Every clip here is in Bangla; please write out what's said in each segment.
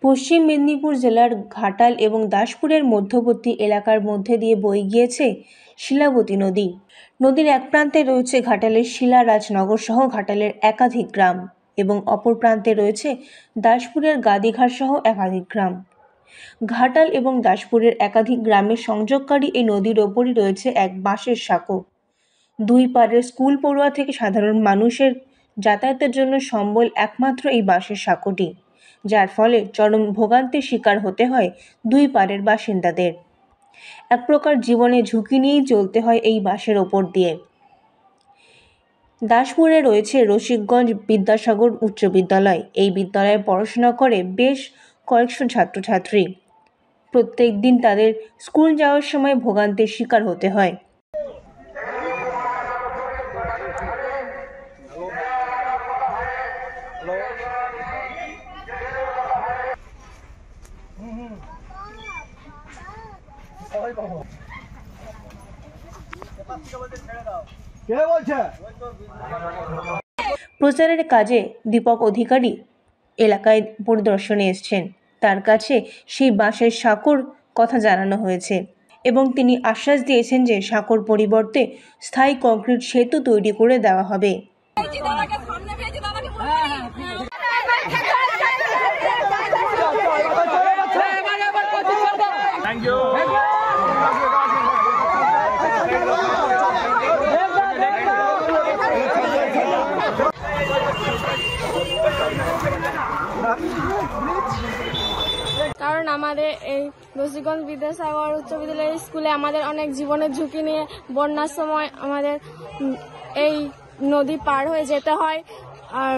পশ্চিম মেদিনীপুর জেলার ঘাটাল এবং দাসপুরের মধ্যবর্তী এলাকার মধ্যে দিয়ে বয়ে গিয়েছে শিলাবতী নদী। নদীর এক প্রান্তে রয়েছে ঘাটালের শিলারাজনগর সহ ঘাটালের একাধিক গ্রাম এবং অপর প্রান্তে রয়েছে দাসপুরের গাদিঘাট সহ একাধিক গ্রাম। ঘাটাল এবং দাসপুরের একাধিক গ্রামের সংযোগকারী এই নদীর ওপরই রয়েছে এক বাঁশের সাঁকো। দুই পাড়ের স্কুল পড়ুয়া থেকে সাধারণ মানুষের যাতায়াতের জন্য সম্বল একমাত্র এই বাঁশের সাঁকোটি, যার ফলে চরম ভোগান্তির শিকার হতে হয় দুই পাড়ের বাসিন্দাদের। এক প্রকার জীবনে ঝুঁকি নিয়েই চলতে হয় এই বাঁশের ওপর দিয়ে। দাসপুরে রয়েছে রসিকগঞ্জ বিদ্যাসাগর উচ্চ বিদ্যালয়। এই বিদ্যালয়ে পড়াশোনা করে বেশ কয়েকশো ছাত্রছাত্রী। প্রত্যেক দিন তাদের স্কুল যাওয়ার সময় ভোগান্তির শিকার হতে হয়। প্রচারের কাজে দীপক অধিকারী এলাকায় পরিদর্শনে এসেছেন। তার কাছে সেই বাঁশের সাঁকোর কথা জানানো হয়েছে এবং তিনি আশ্বাস দিয়েছেন যে সাঁকোর পরিবর্তে স্থায়ী কংক্রিট সেতু তৈরি করে দেওয়া হবে। কারণ আমাদের এই রসিকগঞ্জ বিদ্যাসাগর উচ্চ বিদ্যালয় স্কুলে আমাদের অনেক জীবনের ঝুঁকি নিয়ে বন্যার সময় আমাদের এই নদী পার হয়ে যেতে হয়, আর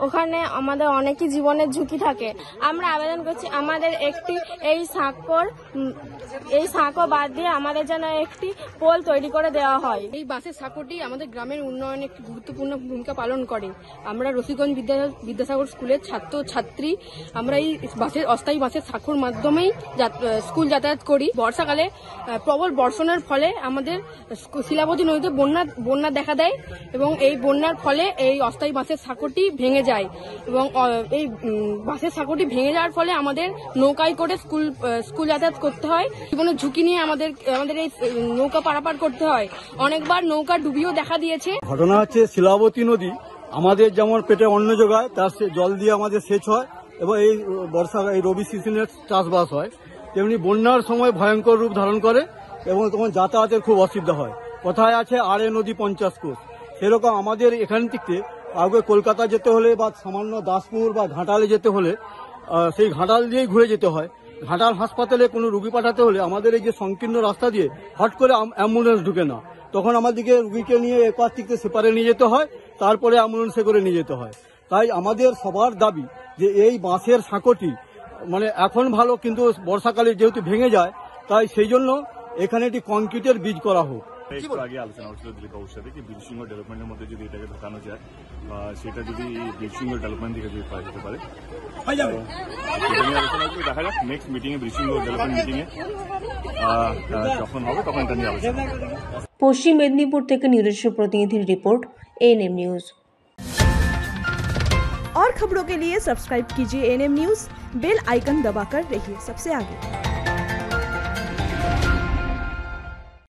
ওখানে আমাদের অনেকই জীবনের ঝুঁকি থাকে। আমরা আবেদন করছি আমাদের একটি এই সাঁকো বাদ দিয়ে আমাদের যেন একটি পোল তৈরি করে দেওয়া হয়। এই বাসের সাঁকোটি আমাদের গ্রামের উন্নয়নে একটি গুরুত্বপূর্ণ ভূমিকা পালন করে। আমরা রসিকগঞ্জ বিদ্যাসাগর স্কুলের ছাত্রছাত্রী। আমরা এই অস্থায়ী বাসের সাঁকোর মাধ্যমেই স্কুল যাতায়াত করি। বর্ষাকালে প্রবল বর্ষণের ফলে আমাদের শিলাবতী নদীতে বন্যা দেখা দেয় এবং এই বন্যার ফলে এই অস্থায়ী বাসের সাঁকোটি ভেঙে যায় এবং এই বাসের সাঁকোটি ভেঙে যাওয়ার ফলে আমাদের নৌকায় করে স্কুল যাতায়াত করতে হয়। জীবনের ঝুঁকি নিয়ে আমাদের এই নৌকা পারাপার করতে হয়। অনেকবার নৌকা ডুবিও দেখা দিয়েছে। ঘটনা হচ্ছে শিলাবতী নদী আমাদের যেমন পেটে অন্ন যোগায়, তার জল দিয়ে আমাদের সেচ হয় এবং এই এই রবি সিজনের চাষবাস হয়, তেমনি বন্যার সময় ভয়ঙ্কর রূপ ধারণ করে এবং তখন যাতায়াতের খুব অসুবিধা হয়। কোথায় আছে আড়ে নদী 50 কোষ, সেরকম আমাদের এখান থেকে আগে কলকাতা যেতে হলে বা সামান্য দাসপুর বা ঘাটালে যেতে হলে সেই ঘাটাল দিয়েই ঘুরে যেতে হয়। ঘাটাল হাসপাতালে কোনো রুগী পাঠাতে হলে আমাদের এই যে সংকীর্ণ রাস্তা দিয়ে হট করে অ্যাম্বুলেন্স ঢুকে না, তখন আমাদেরকে রুগীকে নিয়ে এপার থেকে সেপারে নিয়ে যেতে হয়, তারপরে অ্যাম্বুলেন্সে করে নিয়ে যেতে হয়। তাই আমাদের সবার দাবি যে এই বাঁশের সাঁকোটি মানে এখন ভালো, কিন্তু বর্ষাকালে যেহেতু ভেঙে যায়, তাই সেই জন্য এখানে একটি কংক্রিটের বীজ করা হোক। একটু আগে আলোচনা হচ্ছিল দিলীপ বাবুর সাথে কি বীরসিংহ ডেভেলপমেন্টের মধ্যে যদি এটাকে ঢোকানো যায় বা সেটা যদি বীরসিংহ ডেভেলপমেন্ট থেকে যদি পাওয়া যেতে পারে, আলোচনা করে দেখা যাক নেক্সট মিটিং এ বীরসিংহ ডেভেলপমেন্ট মিটিং এ যখন হবে তখন এটা নিয়ে আলোচনা। পশ্চিম মেদিনীপুর থেকে নিজস্ব প্রতিনিধির রিपोर्ट एएनएम न्यूज। और खबरों के लिए सब्सक्राइब कीजिए एएनएम न्यूज, बेल आइकन दबाकर रहिए सबसे आगे।